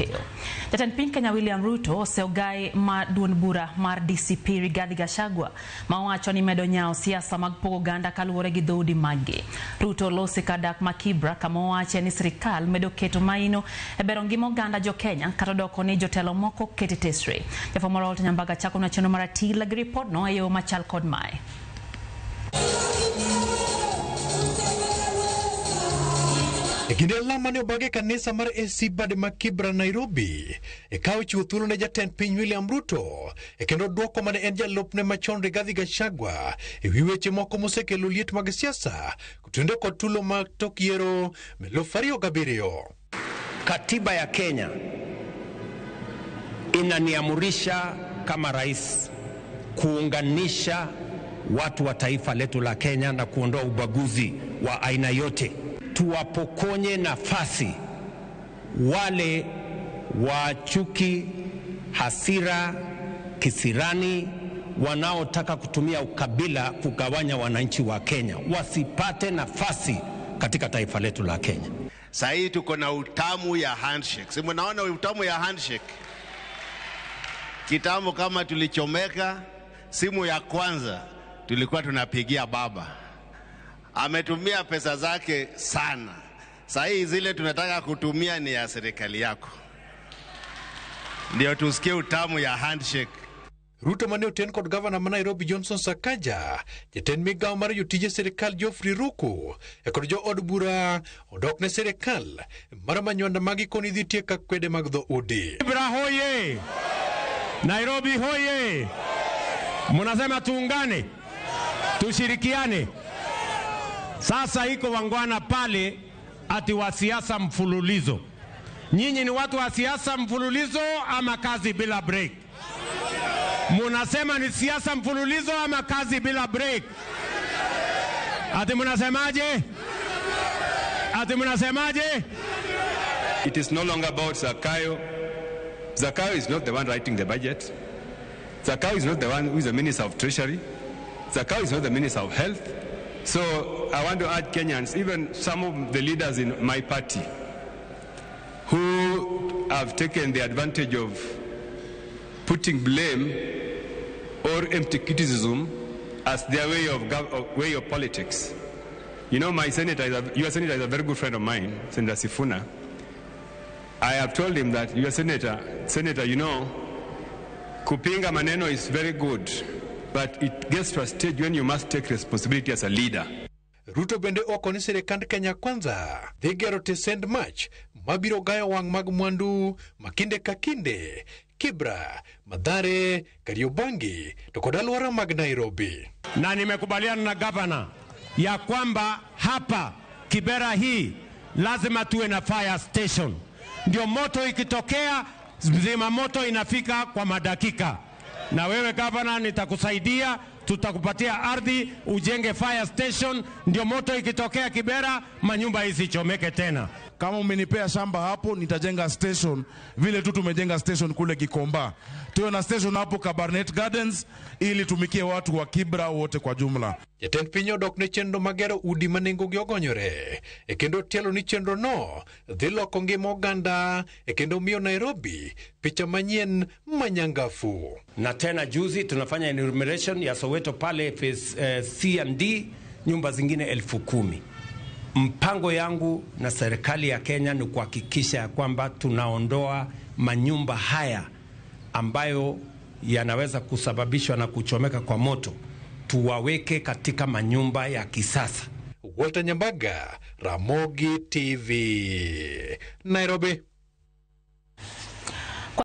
matokeo. Jatend piny Kenya William Ruto oseogai maduond bura mar DCP Rigathi Gachagua mawacho ni medo nyao siasa mag pogo ganda kaluwore gi dhoudi magi. Ruto losi kadak makibra kama owacho ni sirikal medo keto maino e bero ngima oganda jo Kenya kata doko ni jotelo moko keti tesre. Jafwambo Rolton Nyambaga chako na chenro mar Atila gi report no eyo machal kod mae. Kinde lama ne obage kanisa mar AC Bade Makibra Nairobi kawo chiwo thuolo ne jatend piny William Ruto kendo duoko mane en jalupne machon Rigathi Gachagua ewi weche moko mosekelo liet mag siasa kutende kod tulo mag tok yiero 2007. Katiba ya Kenya inaniamurisha kama rais kuunganisha watu wa taifa letu la Kenya na kuondoa ubaguzi wa aina yote. Tuwapokonye nafasi wale wa chuki, hasira, kisirani wanaotaka kutumia ukabila kugawanya wananchi wa Kenya. Wasipate nafasi katika taifa letu la Kenya. Sasa hii tuko na utamu ya handshake. Si mnaona utamu ya handshake? Kitambo kama tulichomeka, simu ya kwanza tulikuwa tunapigia baba. Ametumia pesa zake sana. Sasa hii zile tunataka kutumia ni ya serikali yako. Ndio tusikie utamu ya handshake. Ruto mane oten kod governor ma Nairobi Johnson Sakaja, jatend migawo mar jotije sirikal Geoffrey Ruku kod jo od bura odok ne sirikal mar manywanda magi koni dhi tieka kwede mag dhoudi. Kibra hoye! Nairobi hoye! Munasema tuungane, tushirikiane. Sasa iko wangwana pale ati wa siasa mfululizo. Nyinyi ni watu wa siasa mfululizo ama kazi bila break? Munasema ni siasa mfululizo ama kazi bila break? Ati munasemaje? Ati munasemaje? It is no longer about Zakayo. Zakayo is not the one writing the budget. Zakayo is not the one who is the Minister of Treasury. Zakayo is not the Minister of Health. So I want to urge Kenyans, even some of the leaders in my party, who have taken the advantage of putting blame or empty criticism as their way of politics. You know, your senator is a very good friend of mine, Senator Sifuna. I have told him that your senator, you know, kupinga maneno is very good, but it gets to a stage when you must take responsibility as a leader. Ruto bende oko ni sirikand Kenya Kwanza dhi gero tesend mach mabiro gayo wang' mag mwandu makinde ka kinde Kibra, Mathare, Kariobangi to kod alwora mag Nairobi. Na nimekubaliana na governor ya kwamba hapa Kibera hii lazima tuwe na fire station. Ndio moto ikitokea mzima moto inafika kwa madakika. Na wewe governor nitakusaidia, tutakupatia ardhi ujenge fire station, ndio moto ikitokea Kibera manyumba isichomeke tena. Kama umenipea shamba hapo nitajenga station vile tu tumejenga station kule Gikomba. Tuwe na station hapo Kabarnet Gardens ili tumikie watu wa Kibra wote kwa jumla. Jatend piny odok ne chenro magero udi manengo gi ogonyore kendo tielo ni chenro no dhi loko ngima oganda kendo miyo Nairobi picha manyien manyangafu. Na tena juzi tunafanya enumeration ya Soweto pale phase C and D, nyumba zingine 10,000. Mpango yangu na serikali ya Kenya ni kuhakikisha ya kwamba tunaondoa manyumba haya ambayo yanaweza kusababishwa na kuchomeka kwa moto, tuwaweke katika manyumba ya kisasa. Walter Nyambaga, Ramogi TV, Nairobi.